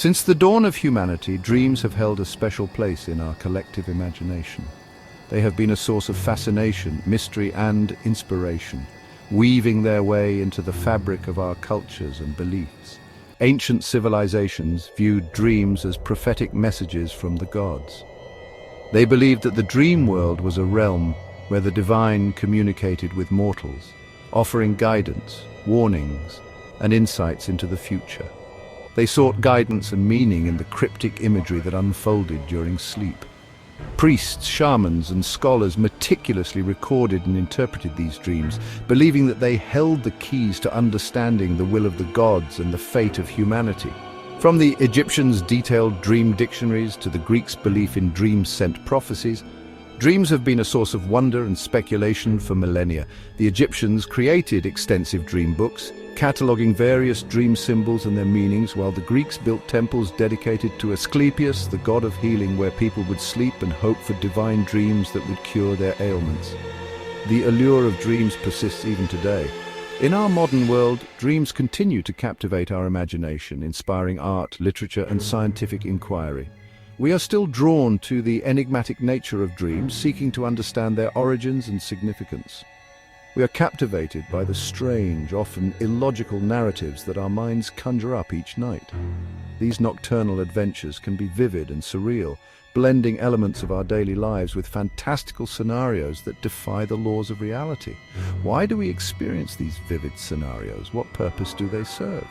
Since the dawn of humanity, dreams have held a special place in our collective imagination. They have been a source of fascination, mystery, and inspiration, weaving their way into the fabric of our cultures and beliefs. Ancient civilizations viewed dreams as prophetic messages from the gods. They believed that the dream world was a realm where the divine communicated with mortals, offering guidance, warnings, and insights into the future. They sought guidance and meaning in the cryptic imagery that unfolded during sleep. Priests, shamans, and scholars meticulously recorded and interpreted these dreams, believing that they held the keys to understanding the will of the gods and the fate of humanity. From the Egyptians' detailed dream dictionaries to the Greeks' belief in dream-sent prophecies, dreams have been a source of wonder and speculation for millennia. The Egyptians created extensive dream books, cataloguing various dream symbols and their meanings, while the Greeks built temples dedicated to Asclepius, the god of healing, where people would sleep and hope for divine dreams that would cure their ailments. The allure of dreams persists even today. In our modern world, dreams continue to captivate our imagination, inspiring art, literature, and scientific inquiry. We are still drawn to the enigmatic nature of dreams, seeking to understand their origins and significance. We are captivated by the strange, often illogical narratives that our minds conjure up each night. These nocturnal adventures can be vivid and surreal, blending elements of our daily lives with fantastical scenarios that defy the laws of reality. Why do we experience these vivid scenarios? What purpose do they serve?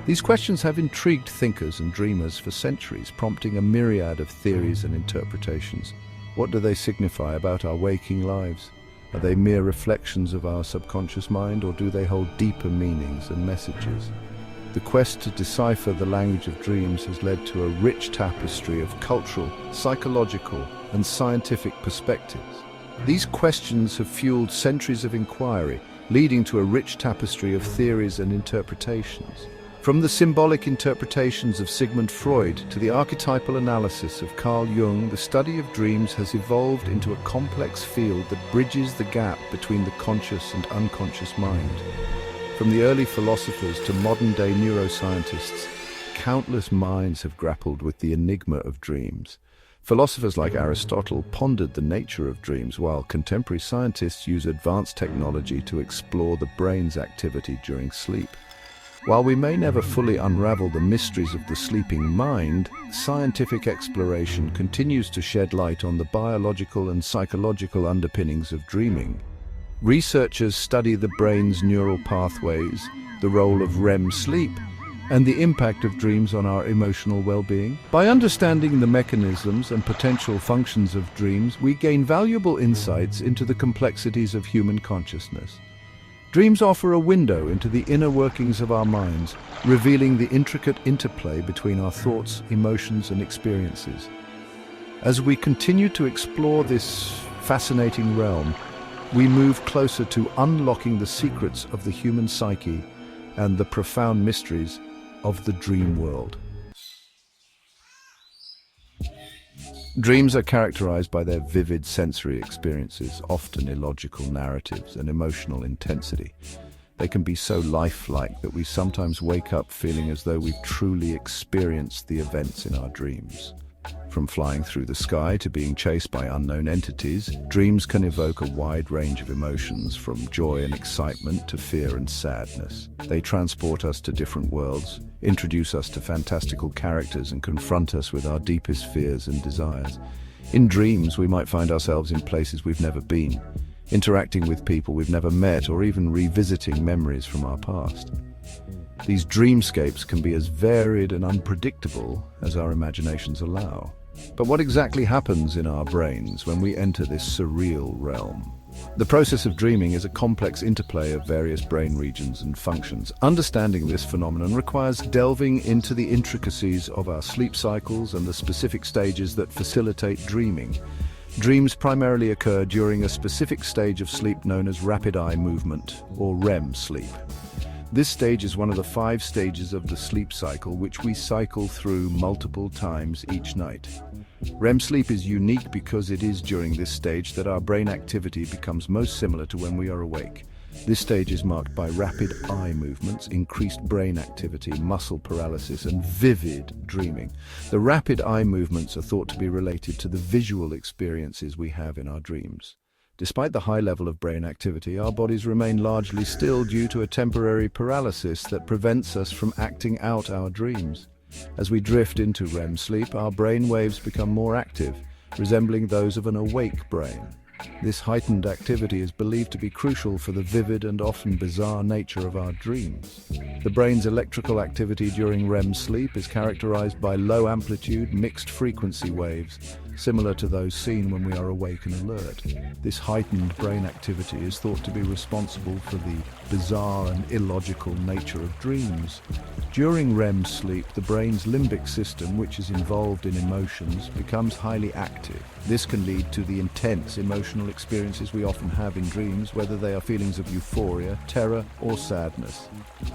These questions have intrigued thinkers and dreamers for centuries, prompting a myriad of theories and interpretations. What do they signify about our waking lives? Are they mere reflections of our subconscious mind, or do they hold deeper meanings and messages? The quest to decipher the language of dreams has led to a rich tapestry of cultural, psychological, and scientific perspectives. These questions have fueled centuries of inquiry, leading to a rich tapestry of theories and interpretations. From the symbolic interpretations of Sigmund Freud to the archetypal analysis of Carl Jung, the study of dreams has evolved into a complex field that bridges the gap between the conscious and unconscious mind. From the early philosophers to modern-day neuroscientists, countless minds have grappled with the enigma of dreams. Philosophers like Aristotle pondered the nature of dreams, while contemporary scientists use advanced technology to explore the brain's activity during sleep. While we may never fully unravel the mysteries of the sleeping mind, scientific exploration continues to shed light on the biological and psychological underpinnings of dreaming. Researchers study the brain's neural pathways, the role of REM sleep, and the impact of dreams on our emotional well-being. By understanding the mechanisms and potential functions of dreams, we gain valuable insights into the complexities of human consciousness. Dreams offer a window into the inner workings of our minds, revealing the intricate interplay between our thoughts, emotions, and experiences. As we continue to explore this fascinating realm, we move closer to unlocking the secrets of the human psyche and the profound mysteries of the dream world. Dreams are characterized by their vivid sensory experiences, often illogical narratives, and emotional intensity. They can be so lifelike that we sometimes wake up feeling as though we've truly experienced the events in our dreams. From flying through the sky to being chased by unknown entities, dreams can evoke a wide range of emotions, from joy and excitement to fear and sadness. They transport us to different worlds, introduce us to fantastical characters, and confront us with our deepest fears and desires. In dreams, we might find ourselves in places we've never been, interacting with people we've never met, or even revisiting memories from our past. These dreamscapes can be as varied and unpredictable as our imaginations allow. But what exactly happens in our brains when we enter this surreal realm? The process of dreaming is a complex interplay of various brain regions and functions. Understanding this phenomenon requires delving into the intricacies of our sleep cycles and the specific stages that facilitate dreaming. Dreams primarily occur during a specific stage of sleep known as rapid eye movement, or REM sleep. This stage is one of the 5 stages of the sleep cycle, which we cycle through multiple times each night. REM sleep is unique because it is during this stage that our brain activity becomes most similar to when we are awake. This stage is marked by rapid eye movements, increased brain activity, muscle paralysis, and vivid dreaming. The rapid eye movements are thought to be related to the visual experiences we have in our dreams. Despite the high level of brain activity, our bodies remain largely still due to a temporary paralysis that prevents us from acting out our dreams. As we drift into REM sleep, our brain waves become more active, resembling those of an awake brain. This heightened activity is believed to be crucial for the vivid and often bizarre nature of our dreams. The brain's electrical activity during REM sleep is characterized by low-amplitude, mixed-frequency waves, similar to those seen when we are awake and alert. This heightened brain activity is thought to be responsible for the bizarre and illogical nature of dreams. During REM sleep, the brain's limbic system, which is involved in emotions, becomes highly active. This can lead to the intense emotional experiences we often have in dreams, whether they are feelings of euphoria, terror, or sadness.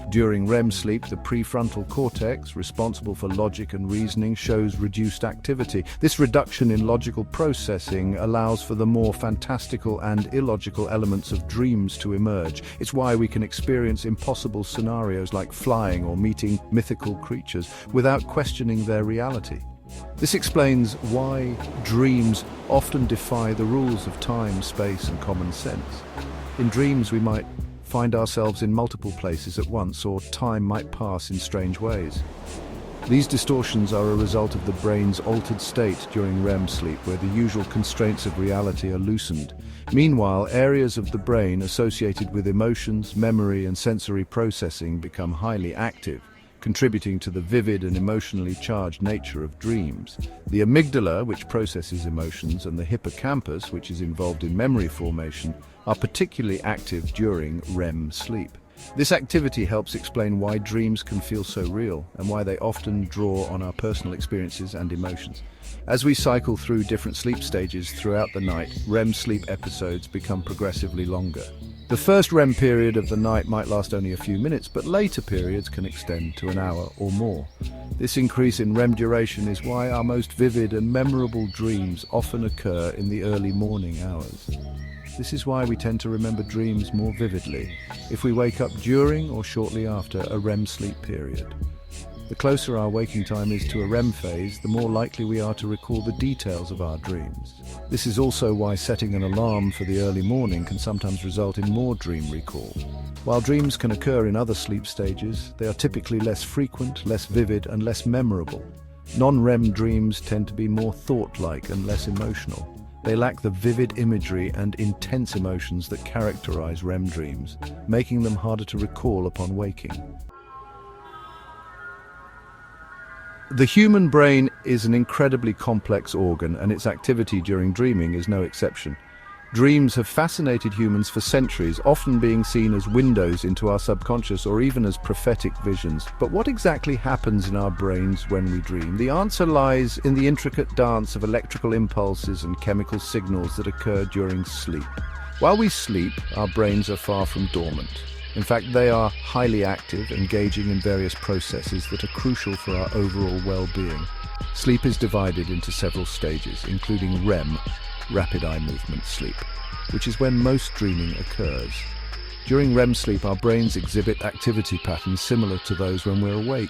During REM sleep, the prefrontal cortex, responsible for logic and reasoning, shows reduced activity. This reduction in logical processing allows for the more fantastical and illogical elements of dreams to emerge. It's why we can experience impossible scenarios like flying or meeting mythical creatures without questioning their reality. This explains why dreams often defy the rules of time, space, and common sense. In dreams, we might find ourselves in multiple places at once, or time might pass in strange ways. These distortions are a result of the brain's altered state during REM sleep, where the usual constraints of reality are loosened. Meanwhile, areas of the brain associated with emotions, memory, and sensory processing become highly active, contributing to the vivid and emotionally charged nature of dreams. The amygdala, which processes emotions, and the hippocampus, which is involved in memory formation, are particularly active during REM sleep. This activity helps explain why dreams can feel so real and why they often draw on our personal experiences and emotions. As we cycle through different sleep stages throughout the night, REM sleep episodes become progressively longer. The first REM period of the night might last only a few minutes, but later periods can extend to an hour or more. This increase in REM duration is why our most vivid and memorable dreams often occur in the early morning hours. This is why we tend to remember dreams more vividly if we wake up during or shortly after a REM sleep period. The closer our waking time is to a REM phase, the more likely we are to recall the details of our dreams. This is also why setting an alarm for the early morning can sometimes result in more dream recall. While dreams can occur in other sleep stages, they are typically less frequent, less vivid, and less memorable. Non-REM dreams tend to be more thought-like and less emotional. They lack the vivid imagery and intense emotions that characterize REM dreams, making them harder to recall upon waking. The human brain is an incredibly complex organ, and its activity during dreaming is no exception. Dreams have fascinated humans for centuries, often being seen as windows into our subconscious or even as prophetic visions. But what exactly happens in our brains when we dream? The answer lies in the intricate dance of electrical impulses and chemical signals that occur during sleep. While we sleep, our brains are far from dormant. In fact, they are highly active, engaging in various processes that are crucial for our overall well-being. Sleep is divided into several stages, including REM, rapid eye movement sleep, which is when most dreaming occurs. During REM sleep, our brains exhibit activity patterns similar to those when we're awake,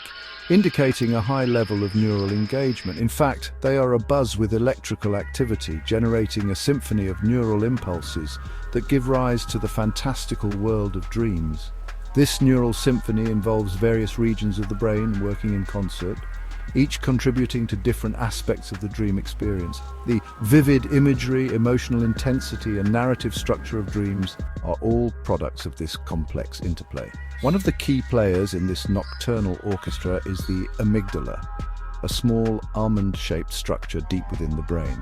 indicating a high level of neural engagement. In fact, they are abuzz with electrical activity, generating a symphony of neural impulses that give rise to the fantastical world of dreams. This neural symphony involves various regions of the brain working in concert, each contributing to different aspects of the dream experience. The vivid imagery, emotional intensity, and narrative structure of dreams are all products of this complex interplay. One of the key players in this nocturnal orchestra is the amygdala, a small almond-shaped structure deep within the brain.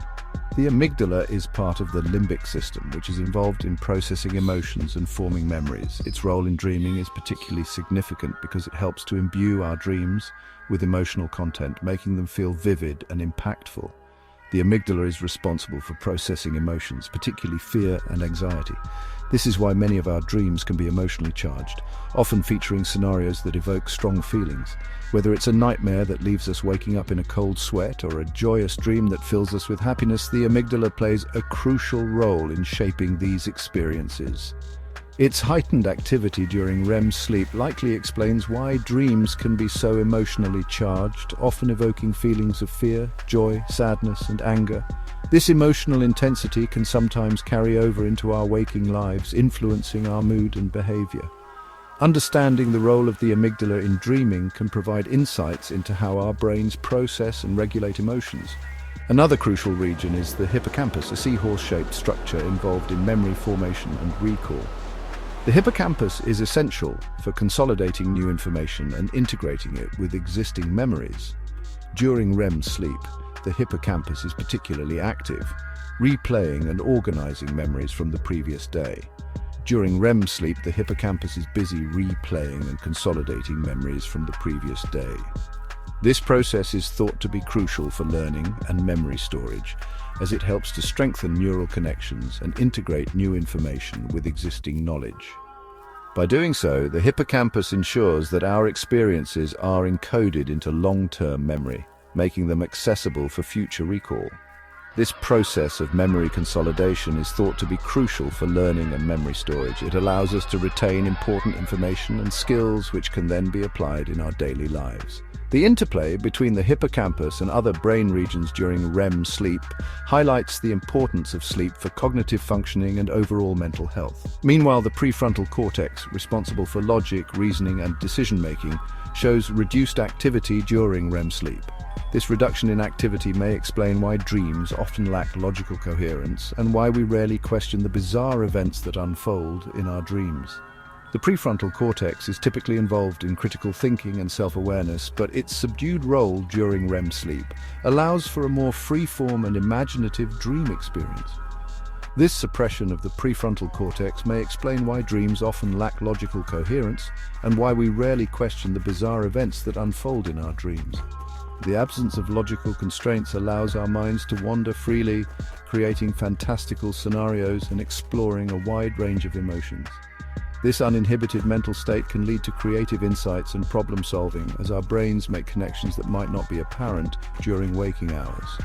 The amygdala is part of the limbic system, which is involved in processing emotions and forming memories. Its role in dreaming is particularly significant because it helps to imbue our dreams with emotional content, making them feel vivid and impactful. The amygdala is responsible for processing emotions, particularly fear and anxiety. This is why many of our dreams can be emotionally charged, often featuring scenarios that evoke strong feelings. Whether it's a nightmare that leaves us waking up in a cold sweat or a joyous dream that fills us with happiness, the amygdala plays a crucial role in shaping these experiences. Its heightened activity during REM sleep likely explains why dreams can be so emotionally charged, often evoking feelings of fear, joy, sadness, and anger. This emotional intensity can sometimes carry over into our waking lives, influencing our mood and behavior. Understanding the role of the amygdala in dreaming can provide insights into how our brains process and regulate emotions. Another crucial region is the hippocampus, a seahorse-shaped structure involved in memory formation and recall. The hippocampus is essential for consolidating new information and integrating it with existing memories. During REM sleep, the hippocampus is particularly active, replaying and organizing memories from the previous day. During REM sleep, the hippocampus is busy replaying and consolidating memories from the previous day. This process is thought to be crucial for learning and memory storage, as it helps to strengthen neural connections and integrate new information with existing knowledge. By doing so, the hippocampus ensures that our experiences are encoded into long-term memory, making them accessible for future recall. This process of memory consolidation is thought to be crucial for learning and memory storage. It allows us to retain important information and skills which can then be applied in our daily lives. The interplay between the hippocampus and other brain regions during REM sleep highlights the importance of sleep for cognitive functioning and overall mental health. Meanwhile, the prefrontal cortex, responsible for logic, reasoning, and decision-making, shows reduced activity during REM sleep. This reduction in activity may explain why dreams often lack logical coherence and why we rarely question the bizarre events that unfold in our dreams. The prefrontal cortex is typically involved in critical thinking and self-awareness, but its subdued role during REM sleep allows for a more free-form and imaginative dream experience. This suppression of the prefrontal cortex may explain why dreams often lack logical coherence and why we rarely question the bizarre events that unfold in our dreams. The absence of logical constraints allows our minds to wander freely, creating fantastical scenarios and exploring a wide range of emotions. This uninhibited mental state can lead to creative insights and problem-solving as our brains make connections that might not be apparent during waking hours.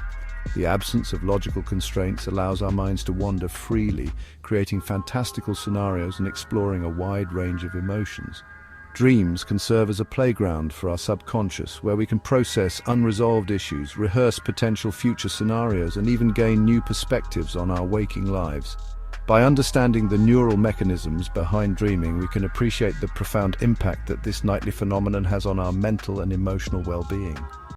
The absence of logical constraints allows our minds to wander freely, creating fantastical scenarios and exploring a wide range of emotions. Dreams can serve as a playground for our subconscious, where we can process unresolved issues, rehearse potential future scenarios, and even gain new perspectives on our waking lives. By understanding the neural mechanisms behind dreaming, we can appreciate the profound impact that this nightly phenomenon has on our mental and emotional well-being.